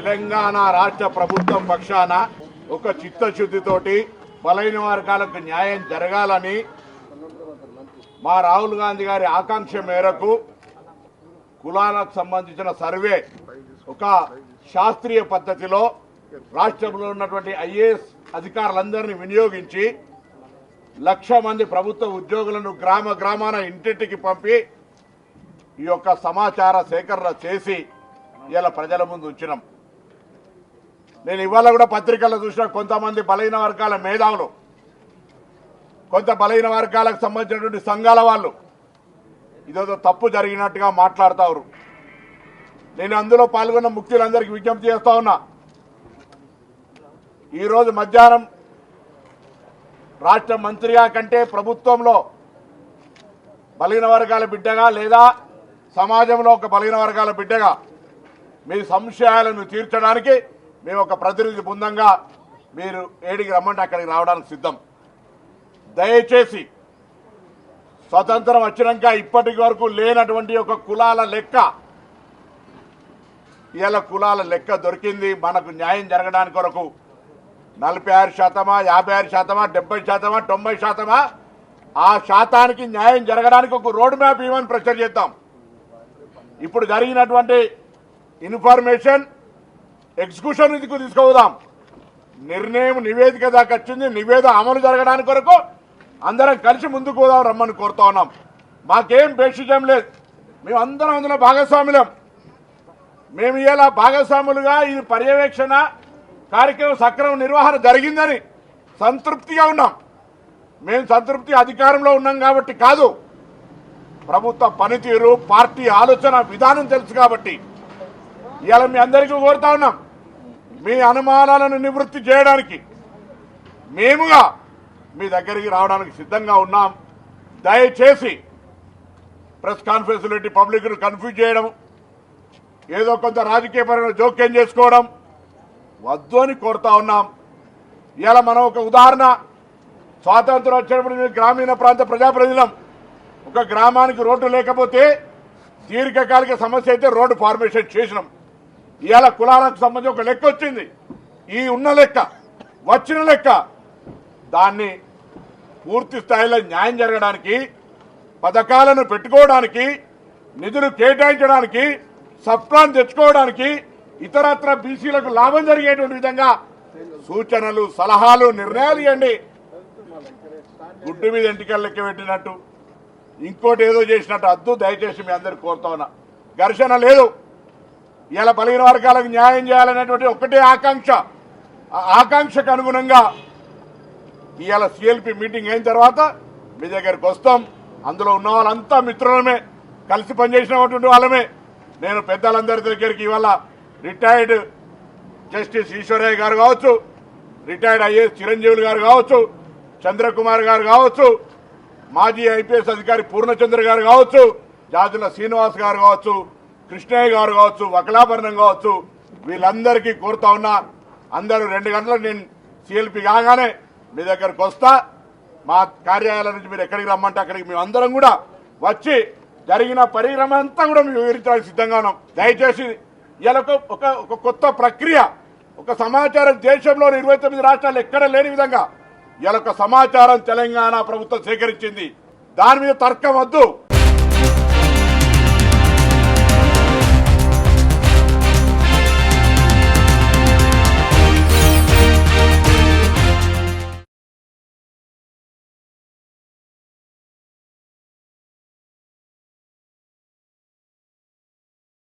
తెలంగాణ రాష్ట్ర ప్రభుత్వం పక్షాన ఒక చిత్తశుద్ధితోటి బలైన వర్గాలకు న్యాయం జరగాలని మా రాహుల్ గాంధీ గారి ఆకాంక్ష మేరకు కులాలకు సంబంధించిన సర్వే ఒక శాస్త్రీయ పద్ధతిలో రాష్ట్రంలో ఉన్నటువంటి ఐఏఎస్ అధికారులందరినీ వినియోగించి 1,00,000 మంది ప్రభుత్వ ఉద్యోగులను గ్రామ గ్రామాన ఇంటింటికి పంపి ఈ యొక్క సమాచార సేకరణ చేసి ఇలా ప్రజల ముందు ఉంచినాం. నేను ఇవాళ కూడా పత్రికల్లో చూసిన కొంతమంది బలైన వర్గాల మేధావులు, కొంత బలైన వర్గాలకు సంబంధించినటువంటి సంఘాల వాళ్ళు ఇదేదో తప్పు జరిగినట్టుగా మాట్లాడుతారు. నేను అందులో పాల్గొన్న ముఖ్యులందరికీ విజ్ఞప్తి చేస్తా ఉన్నా, ఈరోజు మధ్యాహ్నం రాష్ట్ర మంత్రిగా కంటే ప్రభుత్వంలో బలైన వర్గాల బిడ్డగా లేదా సమాజంలో ఒక బలైన వర్గాల బిడ్డగా మీ సంశయాలను తీర్చడానికి మేము ఒక ప్రతినిధి బృందంగా మీరు ఏడికి రమ్మంటే అక్కడికి రావడానికి సిద్ధం. దయచేసి స్వతంత్రం వచ్చినాక ఇప్పటి వరకు లేనటువంటి ఒక కులాల లెక్క, ఇలా కులాల లెక్క దొరికింది. మనకు న్యాయం జరగడానికి కొరకు 46%, 56%, 70%, 90%, ఆ శాతానికి న్యాయం జరగడానికి ఒక రోడ్ మ్యాప్ ఇవ్వని ప్రెషర్ చేద్దాం. ఇప్పుడు జరిగినటువంటి ఇన్ఫర్మేషన్ ఎగ్జిక్యూషన్ కు తీసుకుపోదాం. నిర్ణయం నివేదిక దాకా వచ్చింది. నివేదిక అమలు జరగడానికి కొరకు అందరం కలిసి ముందుకు పోదాం రమ్మని కోరుతా ఉన్నాం. మాకేం బేషిజం లేదు, మేము అందరం అందులో భాగస్వాములం. మేము ఇలా భాగస్వాములుగా ఈ పర్యవేక్షణ కార్యక్రమం సక్రమ నిర్వహణ జరిగిందని సంతృప్తిగా ఉన్నాం. మేము సంతృప్తి అధికారంలో ఉన్నాం కాబట్టి కాదు, ప్రభుత్వ పనితీరు, పార్టీ ఆలోచన విధానం తెలుసు కాబట్టి ఇవాళ మీ అందరికీ కోరుతా ఉన్నాం, మీ అనుమానాలను నివృత్తి చేయడానికి మేముగా మీ దగ్గరికి రావడానికి సిద్ధంగా ఉన్నాం. దయచేసి ప్రెస్ కాన్ఫరెన్స్ పెట్టి పబ్లిక్ను కన్ఫ్యూజ్ చేయడం, ఏదో కొంత రాజకీయపరమైన జోక్యం చేసుకోవడం వద్దు అని కోరుతా ఉన్నాం. ఇవాళ మనం ఒక ఉదాహరణ, స్వాతంత్రం వచ్చినప్పుడు గ్రామీణ ప్రాంత ప్రజాప్రతినిధులం. ఒక గ్రామానికి రోడ్డు లేకపోతే దీర్ఘకాలిక సమస్య అయితే రోడ్డు ఫార్మేషన్ చేసినాం. ఇవాళ కులాలకు సంబంధించి ఒక లెక్క వచ్చింది. ఈ ఉన్న లెక్క, వచ్చిన లెక్క, దాన్ని పూర్తి స్థాయిలో న్యాయం జరగడానికి, పథకాలను పెట్టుకోవడానికి, నిధులు కేటాయించడానికి, సప్లాన్ తెచ్చుకోవడానికి, ఇతరత్ర బీసీలకు లాభం జరిగేటువంటి విధంగా సూచనలు, సలహాలు, నిర్ణయాలు ఇవ్వండి. గుడ్డు మీద ఎంటికలు లెక్క పెట్టినట్టు ఇంకోటి ఏదో చేసినట్టు అద్దు. దయచేసి మీ అందరికి కోరుతా ఉన్నా, ఘర్షణ లేదు. ఇలా బలహీన వర్గాలకు న్యాయం చేయాలనేటువంటి ఒకటే ఆకాంక్ష. ఆ ఆకాంక్షకు అనుగుణంగా ఇవాళ సిఎల్పి మీటింగ్ అయిన తర్వాత మీ దగ్గరికి వస్తాం. అందులో ఉన్న వాళ్ళంతా మిత్రులమే, కలిసి పనిచేసినటువంటి వాళ్ళమే. నేను పెద్దలందరి దగ్గరికి ఇవాళ రిటైర్డ్ జస్టిస్ ఈశ్వరయ్య గారు కావచ్చు, రిటైర్డ్ ఐఏఎస్ చిరంజీవులు గారు కావచ్చు, చంద్రకుమార్ గారు కావచ్చు, మాజీ ఐపీఎస్ అధికారి పూర్ణచంద్ర గారు కావచ్చు, జాజుల శ్రీనివాస్ గారు కావచ్చు, కృష్ణయ్య గారు కావచ్చు, వకలాభరణం కావచ్చు, వీళ్ళందరికీ కోరుతా ఉన్నా, అందరూ 2 గంటలకు నేను సిఎల్పి కాగానే మీ దగ్గరకు వస్తా. మా కార్యాలయం నుంచి మీరు ఎక్కడికి రమ్మంటే అక్కడికి మేము అందరం కూడా వచ్చి జరిగిన పరిణామం అంతా కూడా మేము వివరించడానికి సిద్ధంగా ఉన్నాం. దయచేసి ఇలా ఒక కొత్త ప్రక్రియ, ఒక సమాచారం దేశంలో 29 రాష్ట్రాలు ఎక్కడ లేని విధంగా ఇలా ఒక సమాచారం తెలంగాణ ప్రభుత్వం సేకరించింది. దాని మీద తర్కం వద్దు.